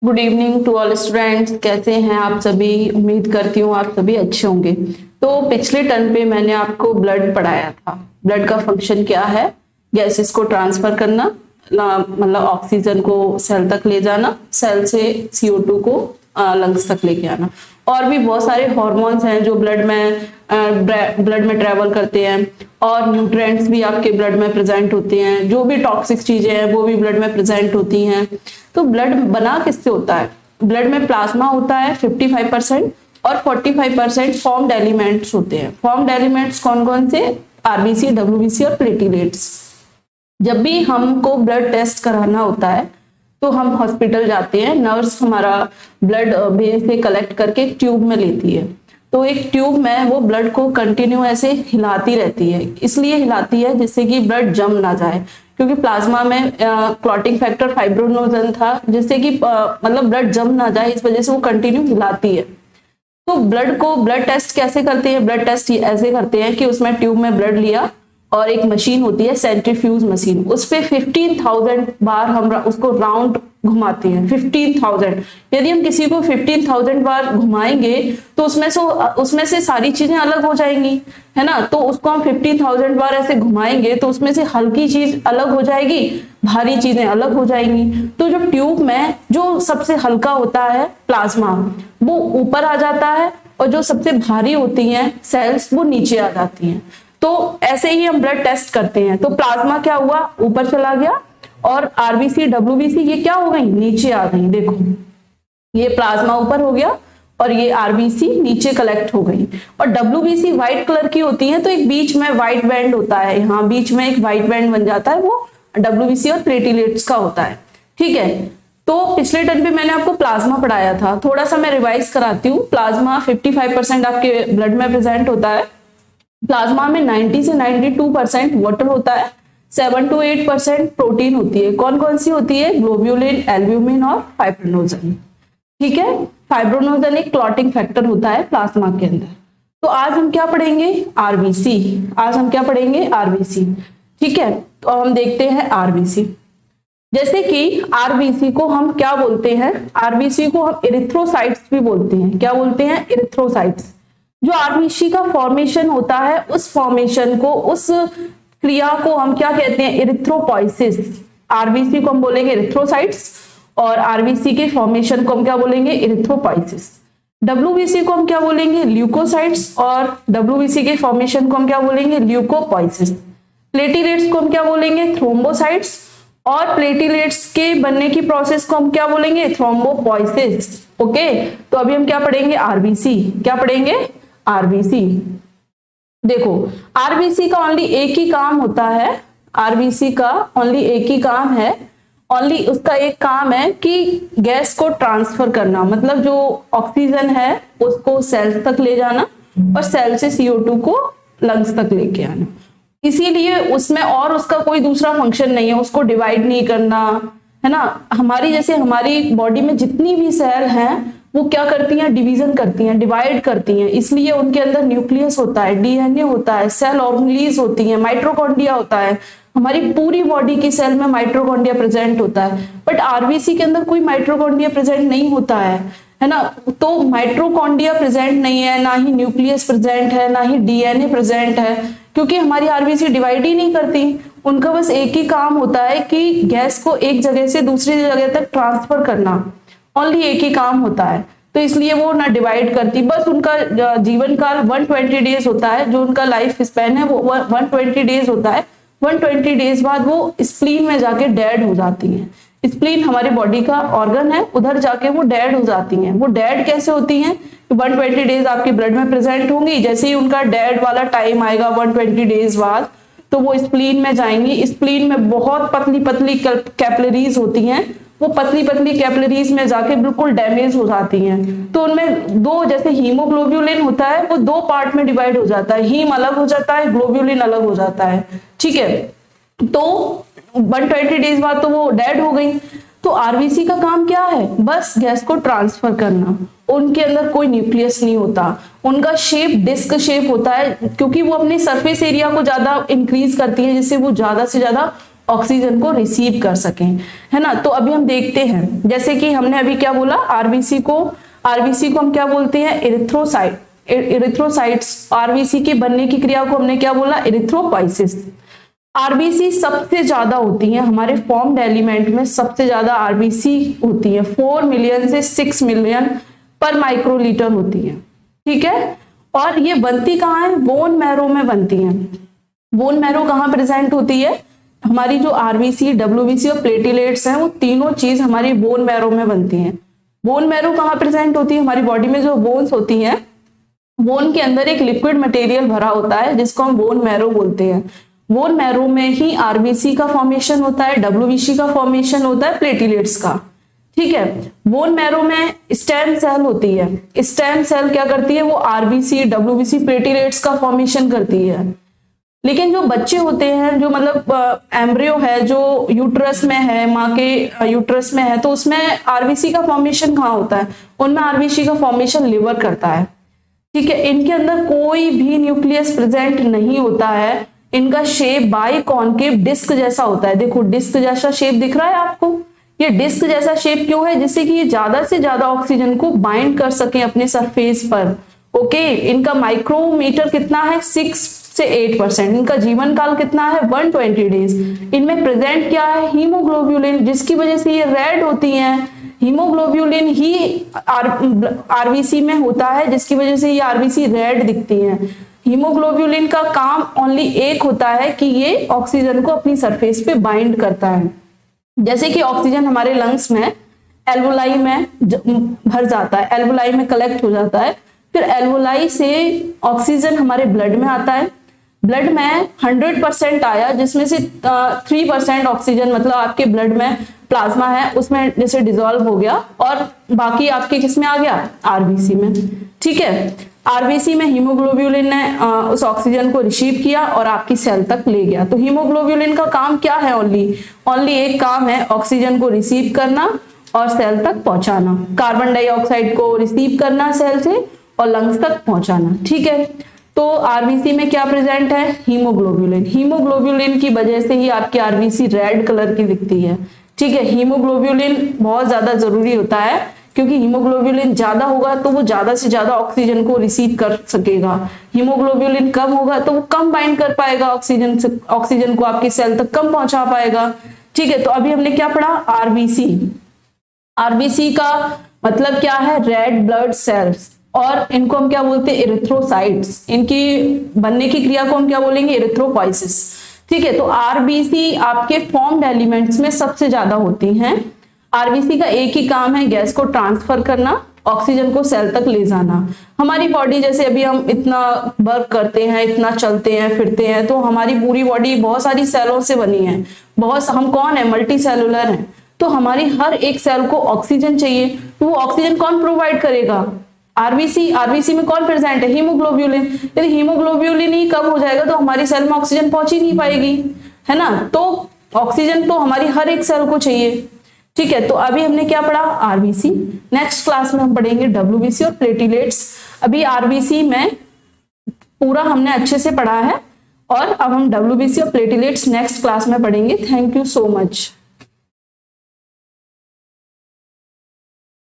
Good evening to all students. कैसे हैं आप सभी? उम्मीद करती हूँ आप सभी अच्छे होंगे। तो पिछले टर्म पे मैंने आपको ब्लड पढ़ाया था। ब्लड का फंक्शन क्या है? गैसेस को ट्रांसफर करना, मतलब ऑक्सीजन को सेल तक ले जाना, सेल से CO2 को लंग्स तक लेके आना। और भी बहुत सारे हॉर्मोन्स हैं जो ब्लड में ट्रेवल करते हैं, और न्यूट्रिएंट्स भी आपके ब्लड में प्रेजेंट होते हैं। जो भी टॉक्सिक चीजें हैं वो भी ब्लड में प्रेजेंट होती हैं। तो ब्लड बना किससे होता है? ब्लड में प्लाज्मा होता है 55% और 45% फॉर्म्ड एलिमेंट्स होते हैं। फॉर्म्ड एलिमेंट्स कौन कौन से? आरबीसी, डब्ल्यूबीसी और प्लेटलेट्स। जब भी हमको ब्लड टेस्ट कराना होता है तो हम हॉस्पिटल जाते हैं। नर्स हमारा ब्लड वेन से कलेक्ट करके एक ट्यूब में लेती है। तो एक ट्यूब में वो ब्लड को कंटिन्यू ऐसे हिलाती रहती है। इसलिए हिलाती है जिससे कि ब्लड जम ना जाए, क्योंकि प्लाज्मा में क्लॉटिंग फैक्टर फाइब्रोनोजन था, जिससे कि मतलब ब्लड जम ना जाए, इस वजह से वो कंटिन्यू हिलाती है। तो ब्लड टेस्ट कैसे करते हैं? ब्लड टेस्ट ऐसे करते हैं कि उसमें ट्यूब में ब्लड लिया और एक मशीन होती है सेंट्रीफ्यूज मशीन, उस पे 15,000 बार हम उसको राउंड घुमाते हैं। 15,000। यदि हम किसी को 15,000 बार घुमाएंगे तो उसमें से सारी चीजें अलग हो जाएंगी, है ना। तो उसको हम 15,000 बार ऐसे घुमाएंगे तो उसमें से हल्की चीज अलग हो जाएगी, भारी चीजें अलग हो जाएंगी। तो जो ट्यूब में जो सबसे हल्का होता है प्लाज्मा, वो ऊपर आ जाता है, और जो सबसे भारी होती हैं सेल्स, वो नीचे आ जाती हैं। तो ऐसे ही हम ब्लड टेस्ट करते हैं। तो प्लाज्मा क्या हुआ? ऊपर चला गया, और आरबीसी, डब्ल्यूबीसी ये क्या हो गई? नीचे आ गई। देखो, ये प्लाज्मा ऊपर हो गया और ये आरबीसी नीचे कलेक्ट हो गई। और डब्ल्यूबीसी व्हाइट कलर की होती है, तो एक बीच में व्हाइट बैंड होता है, यहाँ बीच में एक व्हाइट बैंड बन जाता है, वो डब्ल्यूबीसी और प्लेटलेट्स का होता है। ठीक है। तो पिछले टर्म पे मैंने आपको प्लाज्मा पढ़ाया था, थोड़ा सा मैं रिवाइज कराती हूँ। प्लाज्मा 55% आपके ब्लड में प्रेजेंट होता है। प्लाज्मा में 90 से 92% वाटर होता है, 7 to 8% प्रोटीन होती है। कौन कौन सी होती है? ग्लोब्यूलिन, एल्ब्यूमिन और फाइब्रोनोजन। ठीक है। फाइब्रोनोजन एक क्लॉटिंग फैक्टर होता है प्लाज्मा के अंदर। तो आज हम क्या पढ़ेंगे? आरबीसी। आज हम क्या पढ़ेंगे? आरबीसी। ठीक है। तो हम देखते हैं आरबीसी। जैसे कि आरबीसी को हम क्या बोलते हैं? आरबीसी को हम इरिथ्रोसाइट्स भी बोलते हैं। क्या बोलते हैं? इरिथ्रोसाइट्स। जो आरबीसी का फॉर्मेशन होता है, उस फॉर्मेशन को, उस क्रिया को हम क्या कहते हैं? इरिथ्रोपोइसिस। आरबीसी को हम बोलेंगे इरिथ्रोसाइट्स, और आरबीसी के फॉर्मेशन को हम क्या बोलेंगे? इरिथ्रोपोइसिस। डब्ल्यूबीसी को हम क्या बोलेंगे? ल्यूकोसाइट्स, और डब्ल्यूबीसी के फॉर्मेशन को हम क्या बोलेंगे? ल्यूकोपोइसिस। प्लेटलेट्स को हम क्या बोलेंगे? थ्रोम्बोसाइट्स, और प्लेटलेट्स के बनने की प्रोसेस को हम क्या बोलेंगे? थ्रोम्बोपोइसिस। ओके। तो अभी हम क्या पढ़ेंगे? आरबीसी। क्या पढ़ेंगे? आरबीसी। देखो, आरबीसी का ओनली एक ही काम होता है। आरबीसी का ओनली एक ही काम है। ओनली उसका एक काम है कि गैस को ट्रांसफर करना, मतलब जो ऑक्सीजन है उसको सेल्स तक ले जाना, और सेल से CO2 को लंग्स तक लेके आना। इसीलिए उसमें और उसका कोई दूसरा फंक्शन नहीं है। उसको डिवाइड नहीं करना, है ना। हमारी बॉडी में जितनी भी सेल हैं वो क्या करती हैं? डिवीजन करती हैं, डिवाइड करती हैं। इसलिए उनके अंदर न्यूक्लियस होता है, डीएनए होता है, सेल ऑर्गेनेल्स होती हैं, माइटोकॉन्ड्रिया होता है। हमारी पूरी बॉडी की सेल में माइटोकॉन्ड्रिया प्रेजेंट होता है, बट आरबीसी के अंदर कोई माइटोकॉन्ड्रिया प्रेजेंट नहीं होता है ना। तो माइटोकॉन्ड्रिया प्रेजेंट नहीं है, ना ही न्यूक्लियस प्रेजेंट है, ना ही डीएनए प्रेजेंट है, क्योंकि हमारी आरबीसी डिवाइड ही नहीं करती। उनका बस एक ही काम होता है कि गैस को एक जगह से दूसरी जगह तक ट्रांसफर करना। ओनली एक ही काम होता है। तो इसलिए वो ना डिवाइड करती। बस उनका जीवन काल 120 डेज होता है। जो उनका लाइफ स्पैन है वो 120 डेज होता है। 120 डेज बाद वो स्प्लीन में जाके डेड हो जाती हैं। स्प्लीन हमारे बॉडी का ऑर्गन है, उधर जाके वो डेड हो जाती हैं। वो डेड कैसे होती हैं? 120 डेज आपके ब्लड में प्रेजेंट होंगी। जैसे ही उनका डेड वाला टाइम आएगा 120 डेज बाद, तो वो स्प्लीन में जाएंगी। स्प्लीन में बहुत पतली पतली कैपिलरीज होती हैं। वो पतली पतली कैपिलरीज में जाके बिल्कुल डैमेज हो जाती हैं। तो उनमें दो, जैसे हीमोग्लोब्यूलिन होता है, वो दो पार्ट में डिवाइड हो जाता है। हीम अलग हो जाता है, ग्लोब्यूलिन अलग हो जाता है। ठीक है। तो 120 डेज बाद तो वो डेड हो गई। तो आरबीसी का काम क्या है? बस गैस को ट्रांसफर करना। उनके अंदर कोई न्यूक्लियस नहीं होता। उनका शेप डिस्क शेप होता है, क्योंकि वो अपने सरफेस एरिया को ज्यादा इंक्रीज करती है, जिससे वो ज्यादा से ज्यादा ऑक्सीजन को रिसीव कर सकें, है ना। तो अभी हम देखते हैं, जैसे कि हमने अभी क्या बोला, आरबीसी को हम क्या बोलते हैं, इरिथ्रोसाइट्स। आरबीसी के बनने की क्रिया को हमने क्या बोला, इरिथ्रोपोइसिस। आरबीसी सबसे ज्यादा होती है हमारे फॉर्म्ड एलिमेंट में, सबसे ज्यादा आरबीसी होती है, 4 मिलियन से 6 मिलियन पर माइक्रोलीटर होती है, ठीक है। और ये बनती कहाँ है, बोन मैरो में बनती है। बोन मैरो कहाँ प्रेजेंट होती है, हमारी जो आरबीसी, डब्ल्यूबीसी और प्लेटिलेट्स हैं, वो तीनों चीज हमारी बोन मैरो में बनती हैं। बोन मैरो कहाँ प्रेजेंट होती है, हमारी बॉडी में जो बोन्स होती हैं, बोन के अंदर एक लिक्विड मटेरियल भरा होता है जिसको हम बोन मैरो बोलते हैं। बोन मैरो में ही आरबीसी का फॉर्मेशन होता है, डब्ल्यूबीसी का फॉर्मेशन होता है, प्लेटिलेट्स का, ठीक है। बोन मैरो में स्टेम सेल होती है। स्टेम सेल क्या करती है, वो आरबीसी, डब्ल्यूबीसी, प्लेटिलेट्स का फॉर्मेशन करती है। लेकिन जो बच्चे होते हैं, जो मतलब एम्ब्रियो है, जो यूट्रस में है, माँ के यूट्रस में है, तो उसमें आरबीसी का फॉर्मेशन कहाँ होता है, उनमें आरबीसी का फॉर्मेशन लिवर करता है, ठीक है। इनके अंदर कोई भी न्यूक्लियस प्रेजेंट नहीं होता है। इनका शेप बाई कॉनकेव डिस्क जैसा होता है। देखो डिस्क जैसा शेप दिख रहा है आपको, ये डिस्क जैसा शेप क्यों है, जिससे कि ये ज्यादा से ज्यादा ऑक्सीजन को बाइंड कर सके अपने सरफेस पर, ओके। इनका माइक्रोमीटर कितना है, 6 से 8%। इनका जीवन काल कितना है, 120 डेज। इनमें प्रेजेंट क्या है, हीमोग्लोब्यूलिन, जिसकी वजह से ये रेड होती हैं। हीमोग्लोब्यूलिन ही आरबीसी में होता है, जिसकी वजह से ये आरबीसी रेड दिखती हैं। हीमोग्लोब्यूलिन का काम ओनली एक होता है कि ये ऑक्सीजन को अपनी सरफेस पे बाइंड करता है। जैसे कि ऑक्सीजन हमारे लंग्स में एल्वोलाई में भर जाता है, एल्वोलाई में कलेक्ट हो जाता है, फिर एल्वोलाई से ऑक्सीजन हमारे ब्लड में आता है। ब्लड में 100% आया, जिसमें से 3% ऑक्सीजन मतलब आपके ब्लड में प्लाज्मा है उसमें जैसे डिसॉल्व हो गया, और बाकी आपके किस में आ गया, आरबीसी में, ठीक है। आरबीसी में हीमोग्लोब्यूलिन ने उस ऑक्सीजन को रिसीव किया और आपकी सेल तक ले गया। तो हीमोग्लोब्यूलिन का काम क्या है, ओनली एक काम है, ऑक्सीजन को रिसीव करना और सेल तक पहुंचाना, कार्बन डाइऑक्साइड को रिसीव करना सेल से और लंग्स तक पहुंचाना, ठीक है। तो आरबीसी में क्या प्रेजेंट है, हीमोग्लोब्यूलिन। हीमोग्लोब्यूलिन की वजह से ही आपकी आरबीसी रेड कलर की दिखती है, ठीक है। हीमोग्लोब्यूलिन बहुत ज्यादा जरूरी होता है, क्योंकि हीमोग्लोब्यूलिन ज्यादा होगा तो वो ज्यादा से ज्यादा ऑक्सीजन को रिसीव कर सकेगा। हीमोग्लोब्यूलिन कम होगा तो वो कम बाइंड कर पाएगा ऑक्सीजन को आपकी सेल तक कम पहुंचा पाएगा, ठीक है। तो अभी हमने क्या पढ़ा, आरबीसी। आरबीसी का मतलब क्या है, रेड ब्लड सेल्स, और इनको हम क्या बोलते हैं, इरिथ्रोसाइट्स। इनकी बनने की क्रिया को हम क्या बोलेंगे, इरिथ्रोपोइसिस, ठीक है। तो आरबीसी आपके फॉर्म्ड एलिमेंट्स में सबसे ज्यादा होती हैं। आरबीसी का एक ही काम है, गैस को ट्रांसफर करना, ऑक्सीजन को सेल तक ले जाना। हमारी बॉडी जैसे अभी हम इतना वर्क करते हैं, इतना चलते हैं फिरते हैं, तो हमारी पूरी बॉडी बहुत सारी सेलों से बनी है, हम कौन है, मल्टी सेलुलर है। तो हमारी हर एक सेल को ऑक्सीजन चाहिए, तो वो ऑक्सीजन कौन प्रोवाइड करेगा, आरबीसी। आरबीसी में कौन प्रेजेंट है, हीमोग्लोब्यूलिन। यदि हीमोग्लोब्यूलिन ही कम हो जाएगा तो हमारी सेल में ऑक्सीजन पहुंच ही नहीं पाएगी, है ना। तो ऑक्सीजन तो हमारी हर एक सेल को चाहिए, ठीक है। तो अभी हमने क्या पढ़ा, आरबीसी। नेक्स्ट क्लास में हम पढ़ेंगे डब्ल्यूबीसी और प्लेटिलेट्स। अभी आरबीसी में पूरा हमने अच्छे से पढ़ा है, और अब हम डब्ल्यूबीसी और प्लेटिलेट्स नेक्स्ट क्लास में पढ़ेंगे। Thank you so much.